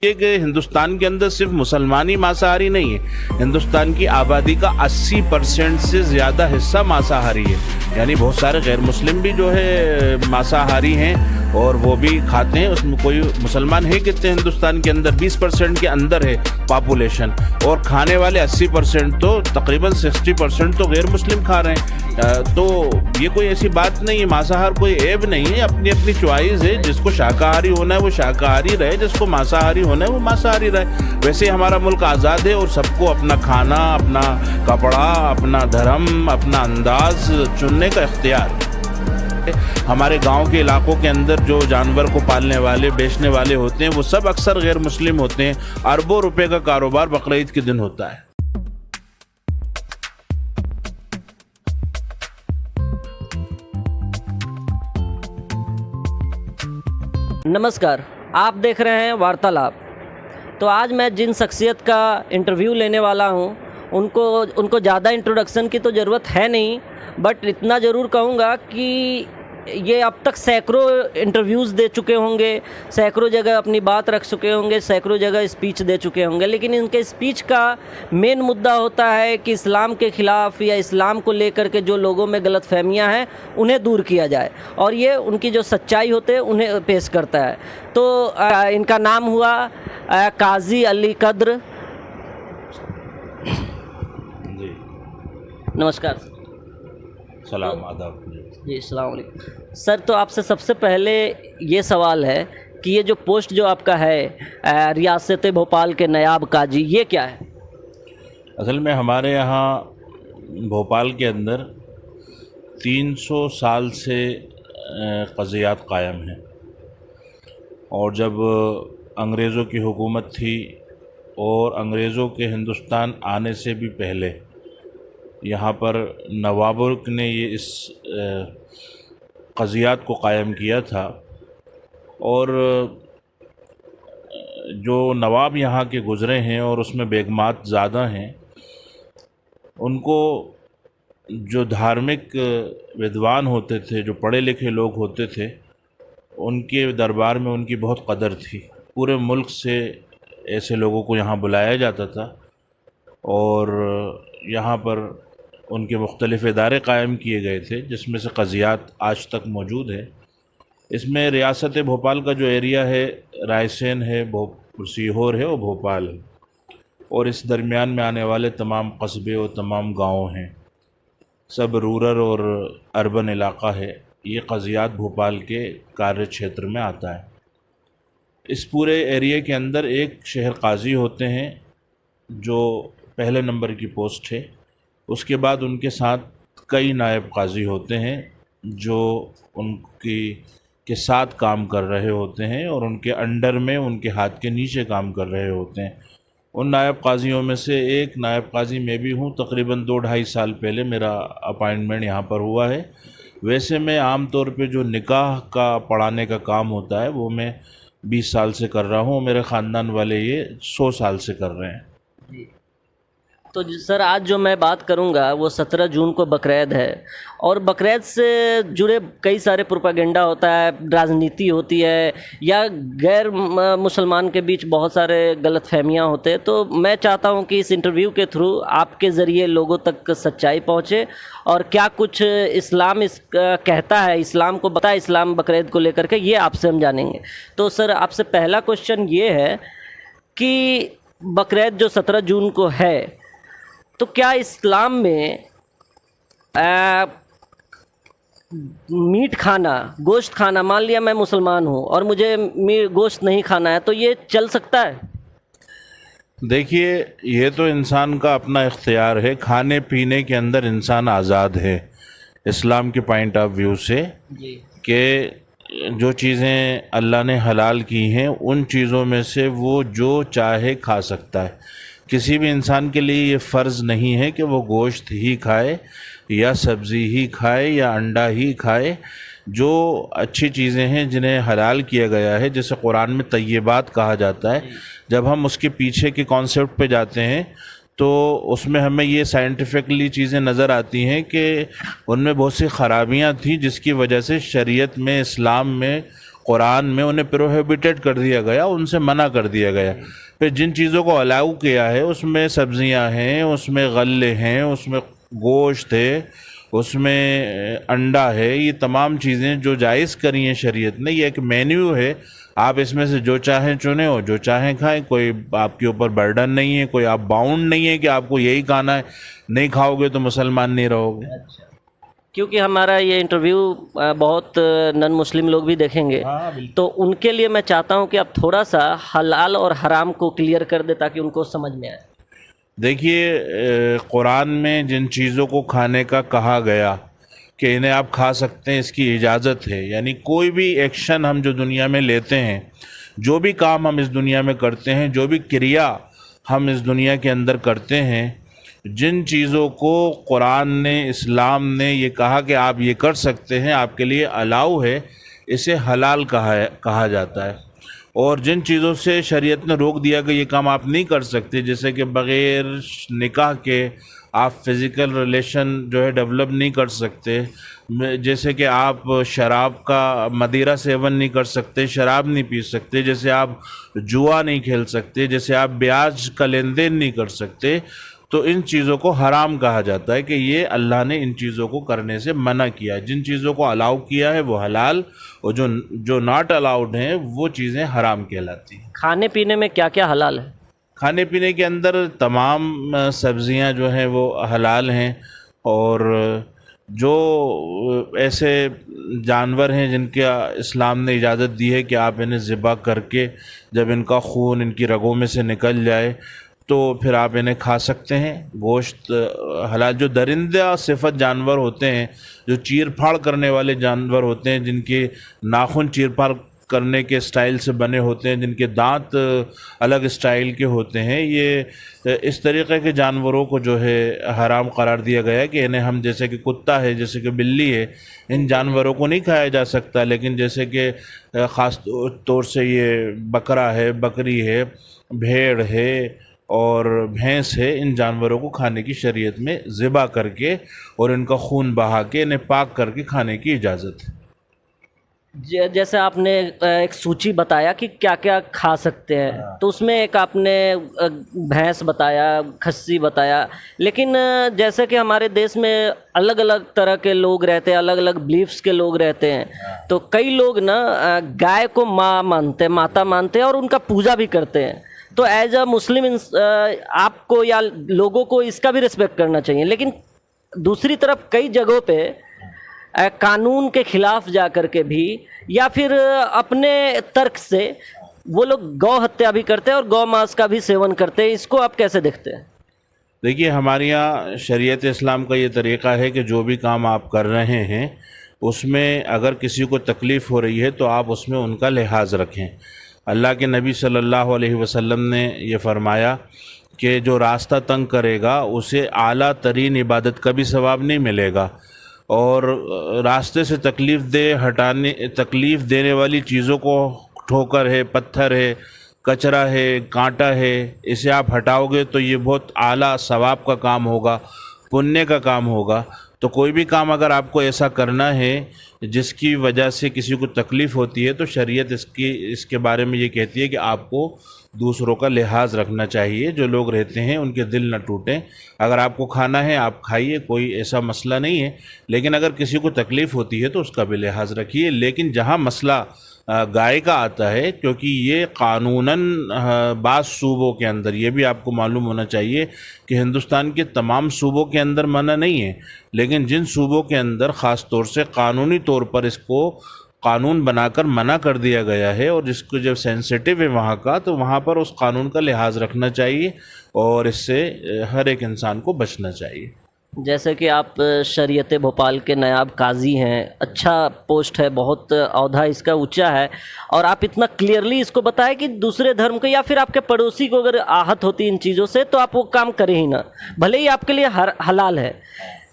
یہ کہ ہندوستان کے اندر صرف مسلمان ہی مانساہاری نہیں ہے، ہندوستان کی آبادی کا 80% سے زیادہ حصہ مانساہاری ہے، یعنی بہت سارے غیر مسلم بھی جو ہے مانساہاری ہیں اور وہ بھی کھاتے ہیں۔ اس میں کوئی مسلمان ہے کتنے ہندوستان کے اندر؟ 20% کے اندر ہے پاپولیشن، اور کھانے والے 80% تو تقریباً 60% تو غیر مسلم کھا رہے ہیں۔ تو یہ کوئی ایسی بات نہیں ہے، مانساہار کوئی عیب نہیں ہے، اپنی اپنی چوائس ہے، جس کو شاکاہاری ہونا ہے وہ شاکاہاری رہے، جس کو مانساہاری ہونا ہے وہ مانساہاری رہے۔ ویسے ہمارا ملک آزاد ہے اور سب کو اپنا کھانا، اپنا کپڑا، اپنا دھرم، اپنا انداز چننے کا اختیار ہے۔ ہمارے گاؤں کے علاقوں کے اندر جو جانور کو پالنے والے، بیچنے والے ہوتے ہیں، وہ سب اکثر غیر مسلم ہوتے ہیں۔ اربوں روپے کا کاروبار بقرعید کے دن ہوتا ہے۔ نمسکار، آپ دیکھ رہے ہیں وارتالاپ۔ تو آج میں جن شخصیت کا انٹرویو لینے والا ہوں ان کو زیادہ انٹروڈکشن کی تو ضرورت ہے نہیں، بٹ اتنا ضرور کہوں گا کہ یہ اب تک سینکڑوں انٹرویوز دے چکے ہوں گے، سینکڑوں جگہ اپنی بات رکھ چکے ہوں گے، سینکڑوں جگہ اسپیچ دے چکے ہوں گے، لیکن ان کے اسپیچ کا مین مدعا ہوتا ہے کہ اسلام کے خلاف یا اسلام کو لے کر کے جو لوگوں میں غلط فہمیاں ہیں انہیں دور کیا جائے، اور یہ ان کی جو سچائی ہوتے ہیں انہیں پیش کرتا ہے۔ تو ان کا نام ہوا قاضی علی قدر۔ جی نمسکار سلام، آداب۔ جی السلام علیکم سر۔ تو آپ سے سب سے پہلے یہ سوال ہے کہ یہ جو پوسٹ جو آپ کا ہے ریاست بھوپال کے نائب قاضی، یہ کیا ہے؟ اصل میں ہمارے یہاں بھوپال کے اندر 300 سال سے قضیات قائم ہیں، اور جب انگریزوں کی حکومت تھی اور انگریزوں کے ہندوستان آنے سے بھی پہلے یہاں پر نوابوں نے یہ اس قضیات کو قائم کیا تھا، اور جو نواب یہاں کے گزرے ہیں اور اس میں بیگمات زیادہ ہیں، ان کو جو دھارمک ودوان ہوتے تھے، جو پڑھے لکھے لوگ ہوتے تھے، ان کے دربار میں ان کی بہت قدر تھی۔ پورے ملک سے ایسے لوگوں کو یہاں بلایا جاتا تھا، اور یہاں پر ان کے مختلف ادارے قائم کیے گئے تھے، جس میں سے قضیات آج تک موجود ہے۔ اس میں ریاست بھوپال کا جو ایریا ہے، رائے سین ہے، سیہور ہے اور بھوپال ہے، اور اس درمیان میں آنے والے تمام قصبے اور تمام گاؤں ہیں، سب رورل اور اربن علاقہ ہے۔ یہ قضیات بھوپال کے کاریہ چھیتر میں آتا ہے۔ اس پورے ایریے کے اندر ایک شہر قاضی ہوتے ہیں جو پہلے نمبر کی پوسٹ ہے، اس کے بعد ان کے ساتھ کئی نائب قاضی ہوتے ہیں جو ان کے ساتھ کام کر رہے ہوتے ہیں، اور ان کے انڈر میں، ان کے ہاتھ کے نیچے کام کر رہے ہوتے ہیں۔ ان نائب قاضیوں میں سے ایک نائب قاضی میں بھی ہوں۔ تقریباً 2-2.5 سال پہلے میرا اپائنٹمنٹ یہاں پر ہوا ہے۔ ویسے میں عام طور پہ جو نکاح کا پڑھانے کا کام ہوتا ہے وہ میں 20 سال سے کر رہا ہوں، میرے خاندان والے یہ 100 سال سے کر رہے ہیں۔ تو سر آج جو میں بات کروں گا وہ 17 جون کو بقرعید ہے، اور بقرعید سے جڑے کئی سارے پروپیگنڈا ہوتا ہے، راجنیتی ہوتی ہے، یا غیر مسلمان کے بیچ بہت سارے غلط فہمیاں ہوتے ہیں۔ تو میں چاہتا ہوں کہ اس انٹرویو کے تھرو آپ کے ذریعے لوگوں تک سچائی پہنچے، اور کیا کچھ اسلام کہتا ہے، اسلام کو بتا، اسلام بقرعید کو لے کر کے یہ آپ سے ہم جانیں گے۔ تو سر آپ سے پہلا کوشچن یہ ہے کہ بقرعید جو 17 جون کو ہے، تو کیا اسلام میں میٹ کھانا، گوشت کھانا، مان لیا میں مسلمان ہوں اور مجھے گوشت نہیں کھانا ہے، تو یہ چل سکتا ہے؟ دیکھیے، یہ تو انسان کا اپنا اختیار ہے، کھانے پینے کے اندر انسان آزاد ہے اسلام کے پوائنٹ آف ویو سے، کہ جو چیزیں اللہ نے حلال کی ہیں ان چیزوں میں سے وہ جو چاہے کھا سکتا ہے۔ کسی بھی انسان کے لیے یہ فرض نہیں ہے کہ وہ گوشت ہی کھائے یا سبزی ہی کھائے یا انڈا ہی کھائے۔ جو اچھی چیزیں ہیں جنہیں حلال کیا گیا ہے، جیسے قرآن میں طیبات کہا جاتا ہے، جب ہم اس کے پیچھے کے کانسیپٹ پہ جاتے ہیں تو اس میں ہمیں یہ سائنٹیفکلی چیزیں نظر آتی ہیں کہ ان میں بہت سی خرابیاں تھیں، جس کی وجہ سے شریعت میں، اسلام میں قرآن میں انہیں پروہیبیٹڈ کر دیا گیا، ان سے منع کر دیا گیا۔ پھر جن چیزوں کو الاؤ کیا ہے اس میں سبزیاں ہیں، اس میں غلے ہیں، اس میں گوشت ہے، اس میں انڈا ہے، یہ تمام چیزیں جو جائز کری ہیں شریعت نے، یہ ایک مینیو ہے، آپ اس میں سے جو چاہیں چنیں اور جو چاہیں کھائیں، کوئی آپ کے اوپر برڈن نہیں ہے، کوئی آپ باؤنڈ نہیں ہے کہ آپ کو یہی کھانا ہے، نہیں کھاؤ گے تو مسلمان نہیں رہو گے۔ کیونکہ ہمارا یہ انٹرویو بہت نن مسلم لوگ بھی دیکھیں گے، ہاں بالکل۔ تو ان کے لیے میں چاہتا ہوں کہ آپ تھوڑا سا حلال اور حرام کو کلیئر کر دیں تاکہ ان کو سمجھ میں آئے۔ دیکھیے قرآن میں جن چیزوں کو کھانے کا کہا گیا کہ انہیں آپ کھا سکتے ہیں، اس کی اجازت ہے، یعنی کوئی بھی ایکشن ہم جو دنیا میں لیتے ہیں، جو بھی کام ہم اس دنیا میں کرتے ہیں، جو بھی کریا ہم اس دنیا کے اندر کرتے ہیں، جن چیزوں کو قرآن نے، اسلام نے یہ کہا کہ آپ یہ کر سکتے ہیں، آپ کے لیے الاؤ ہے، اسے حلال کہا جاتا ہے۔ اور جن چیزوں سے شریعت نے روک دیا کہ یہ کام آپ نہیں کر سکتے، جیسے کہ بغیر نکاح کے آپ فزیکل ریلیشن جو ہے ڈیولپ نہیں کر سکتے، جیسے کہ آپ شراب کا مدیرہ سیون نہیں کر سکتے، شراب نہیں پی سکتے، جیسے آپ جوا نہیں کھیل سکتے، جیسے آپ بیاج کا لین دین نہیں کر سکتے، تو ان چیزوں کو حرام کہا جاتا ہے کہ یہ اللہ نے ان چیزوں کو کرنے سے منع کیا ہے۔ جن چیزوں کو الاؤ کیا ہے وہ حلال، اور جو ناٹ الاؤڈ ہیں وہ چیزیں حرام کہلاتی ہیں۔ کھانے پینے میں کیا کیا حلال ہے؟ کھانے پینے کے اندر تمام سبزیاں جو ہیں وہ حلال ہیں، اور جو ایسے جانور ہیں جن کا اسلام نے اجازت دی ہے کہ آپ انہیں ذبح کر کے جب ان کا خون ان کی رگوں میں سے نکل جائے تو پھر آپ انہیں کھا سکتے ہیں۔ گوشت حلال۔ جو درندہ صفت جانور ہوتے ہیں، جو چیر پھاڑ کرنے والے جانور ہوتے ہیں، جن کے ناخن چیر پھاڑ کرنے کے اسٹائل سے بنے ہوتے ہیں، جن کے دانت الگ اسٹائل کے ہوتے ہیں، یہ اس طریقے کے جانوروں کو جو ہے حرام قرار دیا گیا ہے کہ انہیں ہم، جیسے کہ کتا ہے، جیسے کہ بلی ہے، ان جانوروں کو نہیں کھایا جا سکتا، لیکن جیسے کہ خاص طور سے یہ بکرا ہے، بکری ہے، بھیڑ ہے اور بھینس ہے، ان جانوروں کو کھانے کی شریعت میں ذبح کر کے اور ان کا خون بہا کے انہیں پاک کر کے کھانے کی اجازت ہے۔ جیسے آپ نے ایک سوچی بتایا کہ کیا کیا کھا سکتے ہیں، تو اس میں ایک آپ نے بھینس بتایا، کھسی بتایا، لیکن جیسے کہ ہمارے دیش میں الگ الگ طرح کے لوگ رہتے ہیں، الگ الگ بلیفس کے لوگ رہتے ہیں، تو کئی لوگ نا گائے کو ماں مانتے ہیں، ماتا مانتے ہیں اور ان کا پوجا بھی کرتے ہیں، تو ایز اے مسلم آپ کو یا لوگوں کو اس کا بھی رسپیکٹ کرنا چاہیے، لیکن دوسری طرف کئی جگہوں پہ قانون کے خلاف جا کر کے بھی یا پھر اپنے ترک سے وہ لوگ گو ہتیا بھی کرتے ہیں اور گو ماس کا بھی سیون کرتے ہیں، اس کو آپ کیسے دیکھتے ہیں؟ دیکھیے ہمارے یہاں شریعت اسلام کا یہ طریقہ ہے کہ جو بھی کام آپ کر رہے ہیں اس میں اگر کسی کو تکلیف ہو رہی ہے تو آپ اس میں ان کا لحاظ رکھیں۔ اللہ کے نبی صلی اللہ علیہ وسلم نے یہ فرمایا کہ جو راستہ تنگ کرے گا اسے اعلیٰ ترین عبادت کا بھی ثواب نہیں ملے گا، اور راستے سے تکلیف دینے والی چیزوں کو، ٹھوکر ہے، پتھر ہے، کچرا ہے، کانٹا ہے، اسے آپ ہٹاؤ گے تو یہ بہت اعلیٰ ثواب کا کام ہوگا، پنیہ کا کام ہوگا۔ تو کوئی بھی کام اگر آپ کو ایسا کرنا ہے جس کی وجہ سے کسی کو تکلیف ہوتی ہے تو شریعت اس کے بارے میں یہ کہتی ہے کہ آپ کو دوسروں کا لحاظ رکھنا چاہیے، جو لوگ رہتے ہیں ان کے دل نہ ٹوٹیں۔ اگر آپ کو کھانا ہے آپ کھائیے، کوئی ایسا مسئلہ نہیں ہے، لیکن اگر کسی کو تکلیف ہوتی ہے تو اس کا بھی لحاظ رکھیے۔ لیکن جہاں مسئلہ گائے کا آتا ہے، کیونکہ یہ قانوناً بعض صوبوں کے اندر، یہ بھی آپ کو معلوم ہونا چاہیے کہ ہندوستان کے تمام صوبوں کے اندر منع نہیں ہے، لیکن جن صوبوں کے اندر خاص طور سے قانونی طور پر اس کو قانون بنا کر منع کر دیا گیا ہے، اور جس کو جب سینسیٹیو ہے وہاں کا، تو وہاں پر اس قانون کا لحاظ رکھنا چاہیے اور اس سے ہر ایک انسان کو بچنا چاہیے۔ جیسے کہ آپ شریعت بھوپال کے نائب قاضی ہیں، اچھا پوسٹ ہے، بہت عہدہ اس کا اونچا ہے، اور آپ اتنا کلیئرلی اس کو بتائیں کہ دوسرے دھرم کو یا پھر آپ کے پڑوسی کو اگر آہت ہوتی ان چیزوں سے تو آپ وہ کام کریں ہی نہ، بھلے ہی آپ کے لیے حلال ہے،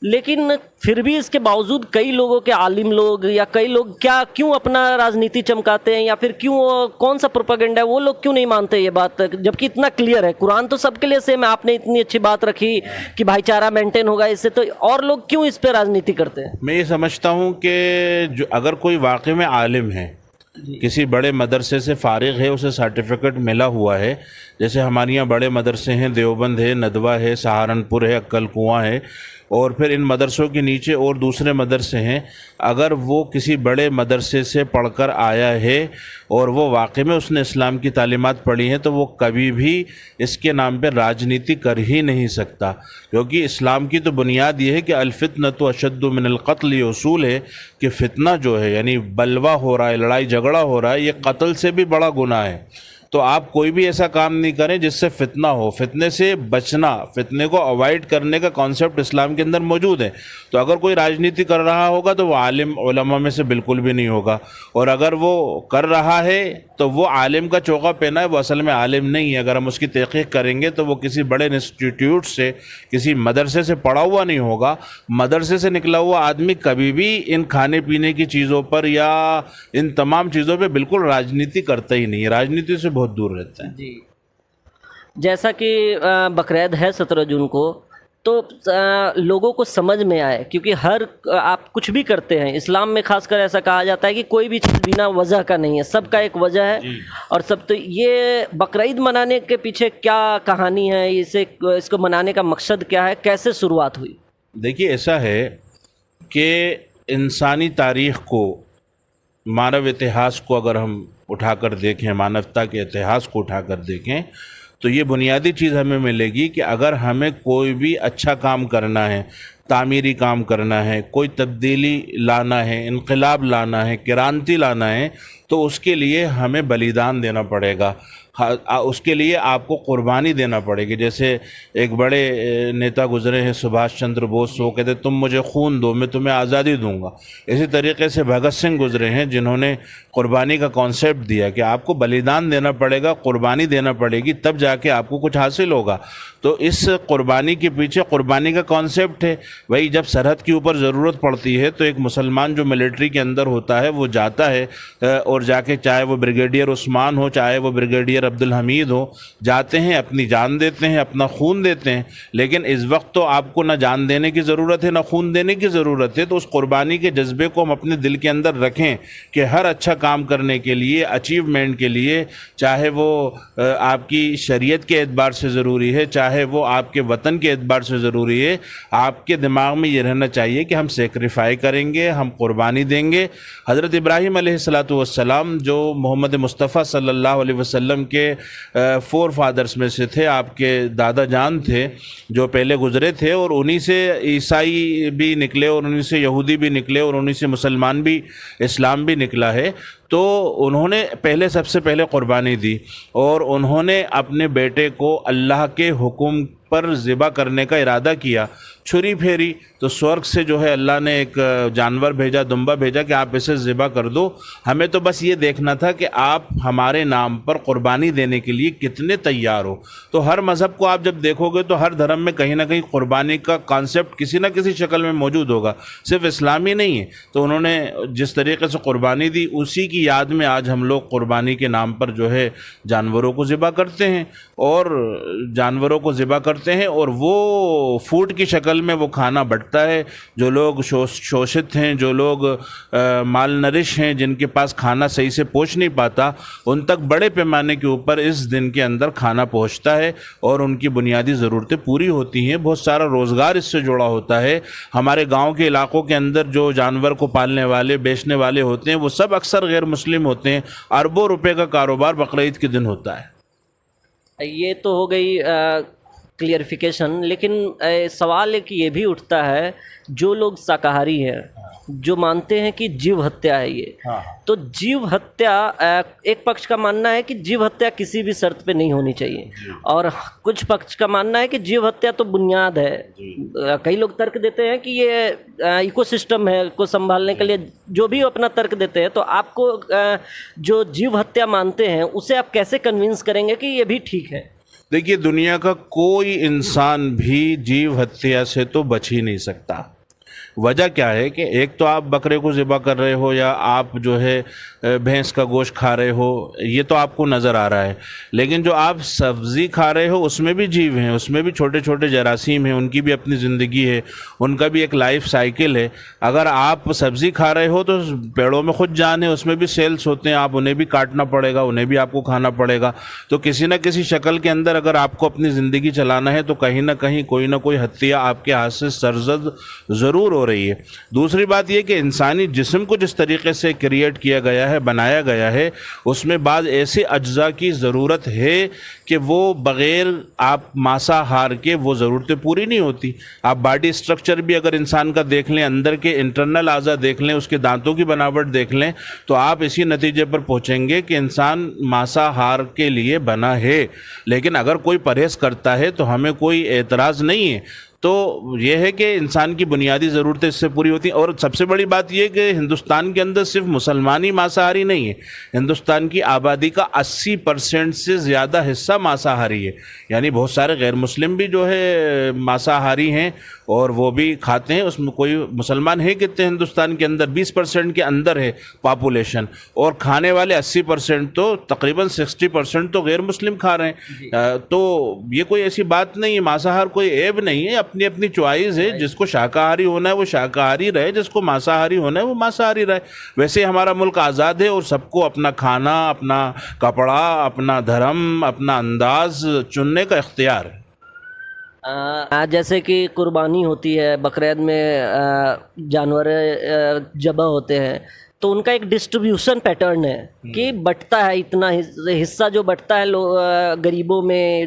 لیکن پھر بھی اس کے باوجود کئی لوگوں کے عالم لوگ یا کئی لوگ کیوں اپنا راجنیتی چمکاتے ہیں، یا پھر کیوں کون سا پروپیگنڈا ہے، وہ لوگ کیوں نہیں مانتے یہ بات، جبکہ اتنا کلیئر ہے، قرآن تو سب کے لیے سیم ہے، آپ نے اتنی اچھی بات رکھی کہ بھائی چارہ مینٹین ہوگا اس سے، تو اور لوگ کیوں اس پہ راجنیتی کرتے ہیں؟ میں یہ سمجھتا ہوں کہ جو اگر کوئی واقعی میں عالم ہے کسی بڑے مدرسے سے فارغ ہے، اسے سرٹیفکیٹ ملا ہوا ہے، جیسے ہمارے یہاں بڑے مدرسے ہیں، دیوبند ہے، ندوہ ہے، سہارنپور ہے، عقل کنواں ہے، اور پھر ان مدرسوں کے نیچے اور دوسرے مدرسے ہیں، اگر وہ کسی بڑے مدرسے سے پڑھ کر آیا ہے اور وہ واقعی میں اس نے اسلام کی تعلیمات پڑھی ہیں، تو وہ کبھی بھی اس کے نام پہ راجنیتی کر ہی نہیں سکتا، کیونکہ اسلام کی تو بنیاد یہ ہے کہ الفتنۃ اشد من القتل، یہ اصول ہے کہ فتنہ جو ہے یعنی بلوہ ہو رہا ہے، لڑائی جھگڑا ہو رہا ہے، یہ قتل سے بھی بڑا گناہ ہے۔ تو آپ کوئی بھی ایسا کام نہیں کریں جس سے فتنہ ہو، فتنے سے بچنا، فتنے کو اوائڈ کرنے کا کانسیپٹ اسلام کے اندر موجود ہے۔ تو اگر کوئی راجنیتی کر رہا ہوگا تو وہ عالم علماء میں سے بالکل بھی نہیں ہوگا، اور اگر وہ کر رہا ہے تو وہ عالم کا چوغہ پہنا ہے، وہ اصل میں عالم نہیں ہے۔ اگر ہم اس کی تحقیق کریں گے تو وہ کسی بڑے انسٹیٹیوٹ سے، کسی مدرسے سے پڑھا ہوا نہیں ہوگا۔ مدرسے سے نکلا ہوا آدمی کبھی بھی ان کھانے پینے کی چیزوں پر یا ان تمام چیزوں پہ بالکل راجنیتی کرتا ہی نہیں ہے، راجنیتی سے بہت دور رہتا ہے۔ جی، جیسا کہ بقرعید ہے 17 جون کو، تو لوگوں کو سمجھ میں آئے، کیونکہ آپ کچھ بھی کرتے ہیں، اسلام میں خاص کر ایسا کہا جاتا ہے کہ کوئی بھی چیز بنا وجہ کا نہیں ہے، سب کا ایک وجہ ہے۔ اور سب تو یہ بقرعید منانے کے پیچھے کیا کہانی ہے، اس کو منانے کا مقصد کیا ہے، کیسے شروعات ہوئی؟ دیکھیے، ایسا ہے کہ انسانی تاریخ کو، مانو اتہاس کو اگر ہم اٹھا کر دیکھیں، مانوتا کے اتہاس کو اٹھا کر دیکھیں، تو یہ بنیادی چیز ہمیں ملے گی کہ اگر ہمیں کوئی بھی اچھا کام کرنا ہے، تعمیری کام کرنا ہے، کوئی تبدیلی لانا ہے، انقلاب لانا ہے، کرانتی لانا ہے، تو اس کے لیے ہمیں بلیدان دینا پڑے گا، اس کے لیے آپ کو قربانی دینا پڑے گی۔ جیسے ایک بڑے نیتا گزرے ہیں سبھاش چندر بوس، وہ کہتے تم مجھے خون دو میں تمہیں آزادی دوں گا۔ اسی طریقے سے بھگت سنگھ گزرے ہیں، جنہوں نے قربانی کا کانسیپٹ دیا کہ آپ کو بلیدان دینا پڑے گا، قربانی دینا پڑے گی، تب جا کے آپ کو کچھ حاصل ہوگا۔ تو اس قربانی کے پیچھے قربانی کا کانسیپٹ ہے، وہی جب سرحد کے اوپر ضرورت پڑتی ہے تو ایک مسلمان جو ملٹری کے اندر ہوتا ہے وہ جاتا ہے، اور جا کے چاہے وہ بریگیڈیئر عثمان ہو، چاہے وہ بریگیڈیئر عبد الحمید ہو، جاتے ہیں، اپنی جان دیتے ہیں، اپنا خون دیتے ہیں۔ لیکن اس وقت تو آپ کو نہ جان دینے کی ضرورت ہے نہ خون دینے کی ضرورت ہے، تو اس قربانی کے جذبے کو ہم اپنے دل کے اندر رکھیں کہ ہر اچھا کام کرنے کے لیے، اچیومنٹ کے لیے، چاہے وہ آپ کی شریعت کے اعتبار سے ضروری ہے، چاہے وہ آپ کے وطن کے اعتبار سے ضروری ہے، آپ کے دماغ میں یہ رہنا چاہیے کہ ہم سیکریفائی کریں گے، ہم قربانی دیں گے۔ حضرت ابراہیم علیہ السلام جو محمد مصطفیٰ صلی اللہ علیہ وسلم کے فور فادرز میں سے تھے، آپ کے دادا جان تھے جو پہلے گزرے تھے، اور انہی سے عیسائی بھی نکلے، اور انہی سے یہودی بھی نکلے، اور انہی سے مسلمان بھی، اسلام بھی نکلا ہے۔ تو انہوں نے سب سے پہلے قربانی دی، اور انہوں نے اپنے بیٹے کو اللہ کے حکم پر ذبح کرنے کا ارادہ کیا، چھری پھیری تو سورگ سے جو ہے اللہ نے ایک جانور بھیجا، دمبا بھیجا کہ آپ اسے ذبح کر دو، ہمیں تو بس یہ دیکھنا تھا کہ آپ ہمارے نام پر قربانی دینے کے لیے کتنے تیار ہو۔ تو ہر مذہب کو آپ جب دیکھو گے تو ہر دھرم میں کہیں نہ کہیں قربانی کا کانسیپٹ کسی نہ کسی شکل میں موجود ہوگا، صرف اسلامی نہیں ہے۔ تو انہوں نے جس طریقے سے قربانی دی، اسی کی یاد میں آج ہم لوگ قربانی کے نام پر جو ہے جانوروں کو ذبح کرتے ہیں، اور وہ فوڈ کی شکل میں وہ کھانا بٹتا ہے۔ جو لوگ شوشت ہیں، جو لوگ مال نرش ہیں، جن کے پاس کھانا صحیح سے پہنچ نہیں پاتا، ان تک بڑے پیمانے کے اوپر اس دن کے اندر کھانا پہنچتا ہے، اور ان کی بنیادی ضرورتیں پوری ہوتی ہیں، بہت سارا روزگار اس سے جڑا ہوتا ہے۔ ہمارے گاؤں کے علاقوں کے اندر جو جانور کو پالنے والے، بیچنے والے ہوتے ہیں، وہ سب اکثر غیر مسلم ہوتے ہیں، اربوں روپے کا کاروبار بقرعید کے دن ہوتا ہے۔ یہ تو ہو گئی کلیئرفیکیشن، لیکن سوال ایک یہ بھی اٹھتا ہے، جو لوگ شاکاہاری ہیں، جو مانتے ہیں کہ جیو ہتیا ہے یہ، تو جیو ہتیا، ایک پکش کا ماننا ہے کہ جیو ہتیا کسی بھی شرط پہ نہیں ہونی چاہیے، اور کچھ پکش کا ماننا ہے کہ جیو ہتیا تو بنیاد ہے۔ کئی لوگ ترک دیتے ہیں کہ یہ ایکو سسٹم ہے کو سنبھالنے کے لیے، جو بھی اپنا ترک دیتے ہیں، تو آپ کو جو جیو ہتیا مانتے ہیں اسے آپ کیسے کنونس کریں گے کہ یہ بھی ٹھیک ہے؟ دیکھیے، دنیا کا کوئی انسان بھی جیو ہتیا سے تو بچ ہی نہیں سکتا۔ وجہ کیا ہے کہ ایک تو آپ بکرے کو ذبح کر رہے ہو یا آپ جو ہے بھینس کا گوشت کھا رہے ہو، یہ تو آپ کو نظر آ رہا ہے، لیکن جو آپ سبزی کھا رہے ہو اس میں بھی جیو ہیں، اس میں بھی چھوٹے چھوٹے جراثیم ہیں، ان کی بھی اپنی زندگی ہے، ان کا بھی ایک لائف سائیکل ہے۔ اگر آپ سبزی کھا رہے ہو تو پیڑوں میں خود جان ہے، اس میں بھی سیلز ہوتے ہیں، آپ انہیں بھی کاٹنا پڑے گا، انہیں بھی آپ کو کھانا پڑے گا۔ تو کسی نہ کسی شکل کے اندر اگر آپ کو اپنی زندگی چلانا ہے تو کہیں نہ کہیں کوئی نہ کوئی ہتھیار آپ کے ہاتھ سے سرزد ضرور ہو رہی ہے۔ دوسری بات یہ کہ انسانی جسم کو جس طریقے سے کریٹ کیا گیا ہے، بنایا گیا ہے، اس میں بعض ایسے اجزاء کی ضرورت ہے کہ وہ بغیر آپ ماساہار کے وہ ضرورتیں پوری نہیں ہوتی۔ آپ باڈی سٹرکچر بھی اگر انسان کا دیکھ لیں، اندر کے انٹرنل اعضاء دیکھ لیں، اس کے دانتوں کی بناوٹ دیکھ لیں، تو آپ اسی نتیجے پر پہنچیں گے کہ انسان ماساہار کے لیے بنا ہے۔ لیکن اگر کوئی پرہیز کرتا ہے تو ہمیں کوئی اعتراض نہیں ہے۔ تو یہ ہے کہ انسان کی بنیادی ضرورتیں اس سے پوری ہوتی ہیں۔ اور سب سے بڑی بات یہ کہ ہندوستان کے اندر صرف مسلمان ہی ماساہاری نہیں ہے، ہندوستان کی آبادی کا 80% سے زیادہ حصہ ماساہاری ہے، یعنی بہت سارے غیر مسلم بھی جو ہے ماساہاری ہیں اور وہ بھی کھاتے ہیں۔ اس میں کوئی مسلمان ہے کتنے ہندوستان کے اندر؟ 20% کے اندر ہے پاپولیشن، اور کھانے والے 80% تو تقریباً 60% تو غیر مسلم کھا رہے ہیں۔ تو یہ کوئی ایسی بات نہیں ہے، ماساہار کوئی عیب نہیں ہے، اپنی اپنی چوائس ہے۔ جس کو شاکاہاری ہونا ہے وہ شاکاہاری رہے، جس کو ماساہاری ہونا ہے وہ ماساہاری رہے۔ ویسے ہمارا ملک آزاد ہے اور سب کو اپنا کھانا، اپنا کپڑا، اپنا دھرم، اپنا انداز چننے کا اختیار ہے۔ جیسے کہ قربانی ہوتی ہے، بقرعید میں جانور ذبح ہوتے ہیں، تو ان کا ایک ڈسٹریبیوشن پیٹرن ہے کہ بٹتا ہے، اتنا حصہ جو بٹتا ہے غریبوں میں،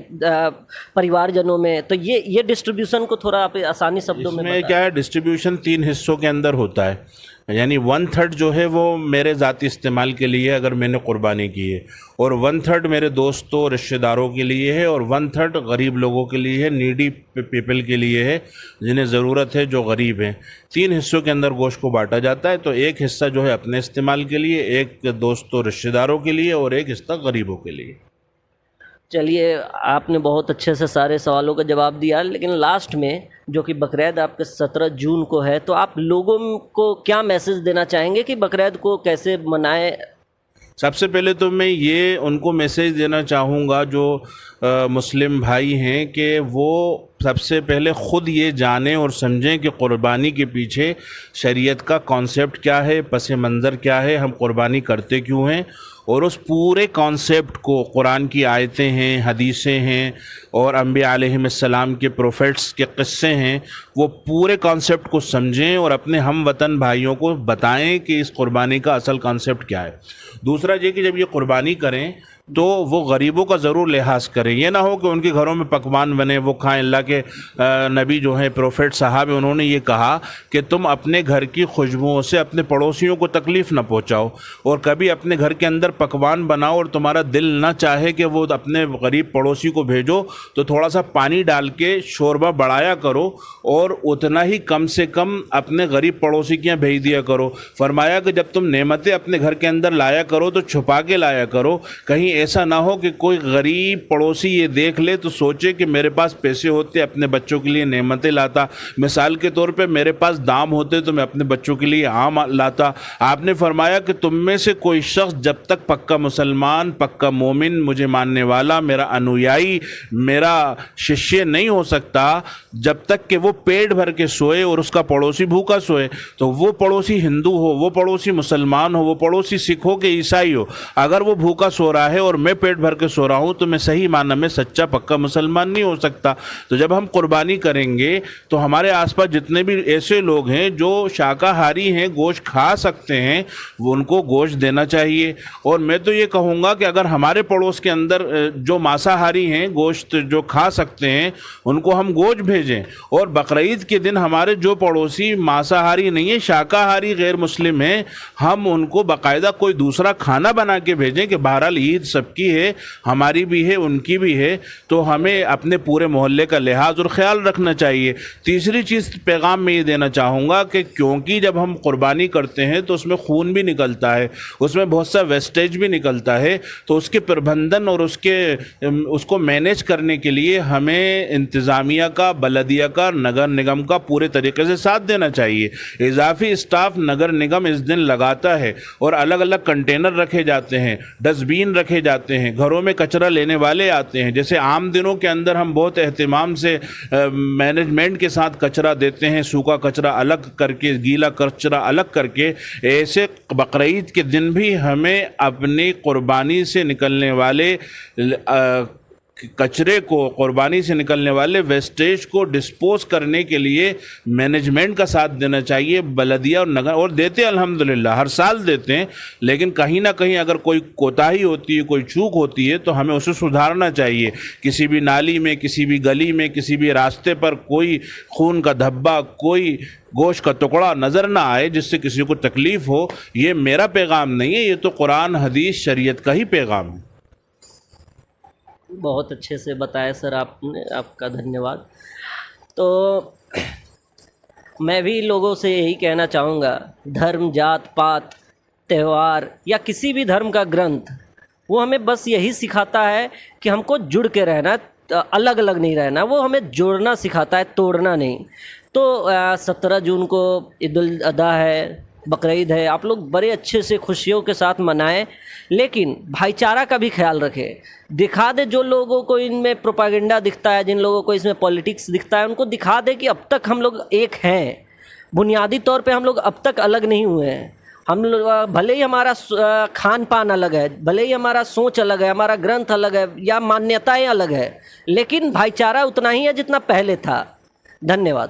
پریوار جنوں میں۔ تو یہ ڈسٹریبیوشن کو تھوڑا آپ آسانی شبدوں میں اس میں کیا ہے، ڈسٹریبیوشن 3 حصوں کے اندر ہوتا ہے، یعنی 1/3 جو ہے وہ میرے ذاتی استعمال کے لیے اگر میں نے قربانی کی ہے، اور 1/3 میرے دوستوں رشتہ داروں کے لیے ہے، اور 1/3 غریب لوگوں کے لیے ہے، نیڈی پیپل کے لیے ہے، جنہیں ضرورت ہے، جو غریب ہیں۔ 3 حصوں کے اندر گوشت کو بانٹا جاتا ہے، تو ایک حصہ جو ہے اپنے استعمال کے لیے، ایک دوستوں رشتہ داروں کے لیے، اور ایک حصہ غریبوں کے لیے۔ چلیے، آپ نے بہت اچھے سے سارے سوالوں کا جواب دیا، لیکن لاسٹ میں جو کہ بقرعید آپ کے 17 جون کو ہے، تو آپ لوگوں کو کیا میسج دینا چاہیں گے کہ بقرعید کو کیسے منائیں؟ سب سے پہلے تو میں یہ ان کو میسیج دینا چاہوں گا جو مسلم بھائی ہیں، کہ وہ سب سے پہلے خود یہ جانیں اور سمجھیں کہ قربانی کے پیچھے شریعت کا کانسیپٹ کیا ہے، پس منظر کیا ہے، ہم قربانی کرتے کیوں ہیں، اور اس پورے کانسیپٹ کو، قرآن کی آیتیں ہیں، حدیثیں ہیں، اور انبیاء علیہم السلام کے پروفیٹس کے قصے ہیں، وہ پورے کانسیپٹ کو سمجھیں اور اپنے ہم وطن بھائیوں کو بتائیں کہ اس قربانی کا اصل کانسیپٹ کیا ہے۔ دوسرا یہ کہ جب یہ قربانی کریں تو وہ غریبوں کا ضرور لحاظ کریں، یہ نہ ہو کہ ان کے گھروں میں پکوان بنے وہ کھائیں۔ اللہ کے نبی جو ہیں، پروفیٹ صاحب، انہوں نے یہ کہا کہ تم اپنے گھر کی خوشبوؤں سے اپنے پڑوسیوں کو تکلیف نہ پہنچاؤ، اور کبھی اپنے گھر کے اندر پکوان بناؤ اور تمہارا دل نہ چاہے کہ وہ اپنے غریب پڑوسی کو بھیجو تو تھوڑا سا پانی ڈال کے شوربہ بڑھایا کرو، اور اتنا ہی کم سے کم اپنے غریب پڑوسی کے یہاں بھیج دیا کرو۔ فرمایا کہ جب تم نعمتیں اپنے گھر کے اندر لایا کرو تو چھپا کے لایا کرو، کہیں ایسا نہ ہو کہ کوئی غریب پڑوسی یہ دیکھ لے تو سوچے کہ میرے پاس پیسے ہوتے اپنے بچوں کے لیے نعمتیں لاتا۔ مثال کے طور پہ میرے پاس دام ہوتے تو میں اپنے بچوں کے لیے آم لاتا۔ آپ نے فرمایا کہ تم میں سے کوئی شخص جب تک پکا مسلمان، پکا مومن، مجھے ماننے والا، میرا انویائی، میرا ششیہ نہیں ہو سکتا جب تک کہ وہ پیٹ بھر کے سوئے اور اس کا پڑوسی بھوکا سوئے۔ تو وہ پڑوسی ہندو ہو، وہ پڑوسی مسلمان ہو، وہ پڑوسی سکھ ہو کہ عیسائی ہو، اگر وہ بھوکا سو رہا ہے اور میں پیٹ بھر کے سو رہا ہوں تو میں صحیح معنی میں سچا پکا مسلمان نہیں ہو سکتا۔ تو جب ہم قربانی کریں گے تو ہمارے آس پاس جتنے بھی ایسے لوگ ہیں جو شاکاہاری ہیں، گوشت کھا سکتے ہیں، وہ ان کو گوشت دینا چاہیے۔ اور میں تو یہ کہوں گا کہ اگر ہمارے پڑوس کے اندر جو ماساہاری ہیں، گوشت جو کھا سکتے ہیں، ان کو ہم گوشت بھیجیں، اور بقرعید کے دن ہمارے جو پڑوسی ماساہاری نہیں ہیں، شاکاہاری غیر مسلم ہیں، ہم ان کو باقاعدہ کوئی دوسرا کھانا بنا کے بھیجیں کہ بہرحال عید سب کی ہے, ہماری بھی ہے, ان کی بھی ہے, تو ہمیں اپنے پورے محلے کا لحاظ اور خیال رکھنا چاہیے. تیسری چیز پیغام میں یہ دینا چاہوں گا کہ کیونکہ جب ہم قربانی کرتے ہیں تو اس میں خون بھی نکلتا ہے, اس میں بہت سا ویسٹیج بھی نکلتا ہے, تو اس کے پربندھن اور اس کو مینیج کرنے کے لیے ہمیں انتظامیہ کا, بلدیہ کا, نگر نگم کا پورے طریقے سے ساتھ دینا چاہیے. اضافی اسٹاف نگر نگم اس دن لگاتا ہے اور الگ الگ کنٹینر رکھے جاتے ہیں, ڈسٹ بین رکھے جاتے ہیں, گھروں میں کچرا لینے والے آتے ہیں. جیسے عام دنوں کے اندر ہم بہت اہتمام سے مینجمنٹ کے ساتھ کچرا دیتے ہیں, سوکھا کچرا الگ کر کے, گیلا کچرا الگ کر کے, ایسے بقرعید کے دن بھی ہمیں اپنی قربانی سے نکلنے والے کچرے کو, قربانی سے نکلنے والے ویسٹیج کو ڈسپوز کرنے کے لیے مینجمنٹ کا ساتھ دینا چاہیے. بلدیہ اور نگر اور دیتے ہیں, الحمدللہ ہر سال دیتے ہیں, لیکن کہیں نہ کہیں اگر کوئی کوتاہی ہوتی ہے, کوئی چوک ہوتی ہے تو ہمیں اسے سدھارنا چاہیے. کسی بھی نالی میں, کسی بھی گلی میں, کسی بھی راستے پر کوئی خون کا دھبا, کوئی گوشت کا ٹکڑا نظر نہ آئے جس سے کسی کو تکلیف ہو. یہ میرا پیغام نہیں ہے, یہ تو قرآن حدیث شریعت کا ہی پیغام ہے. بہت اچھے سے بتایا سر آپ نے, آپ کا دھنیہ واد. تو میں بھی لوگوں سے یہی کہنا چاہوں گا, دھرم, جات پات, تہوار یا کسی بھی دھرم کا گرنتھ وہ ہمیں بس یہی سکھاتا ہے کہ ہم کو جڑ کے رہنا, الگ الگ نہیں رہنا. وہ ہمیں جوڑنا سکھاتا ہے, توڑنا نہیں. تو 17 جون کو عید الاضحیٰ ہے, بقرعید ہے, آپ لوگ بڑے اچھے سے خوشیوں کے ساتھ منائیں, لیکن بھائی چارہ کا بھی خیال رکھیں. دکھا دے جو لوگوں کو ان میں پروپیگنڈا دکھتا ہے, جن لوگوں کو اس میں پولیٹکس دکھتا ہے, ان کو دکھا دے کہ اب تک ہم لوگ ایک ہیں. بنیادی طور پہ ہم لوگ اب تک الگ نہیں ہوئے ہیں. ہم لوگ بھلے ہی ہمارا کھان پان الگ ہے, بھلے ہی ہمارا سوچ الگ ہے, ہمارا گرنتھ الگ ہے یا مانیتائیں الگ ہے, لیکن بھائی چارہ اتنا ہی ہے جتنا پہلے تھا. دھنیہ واد.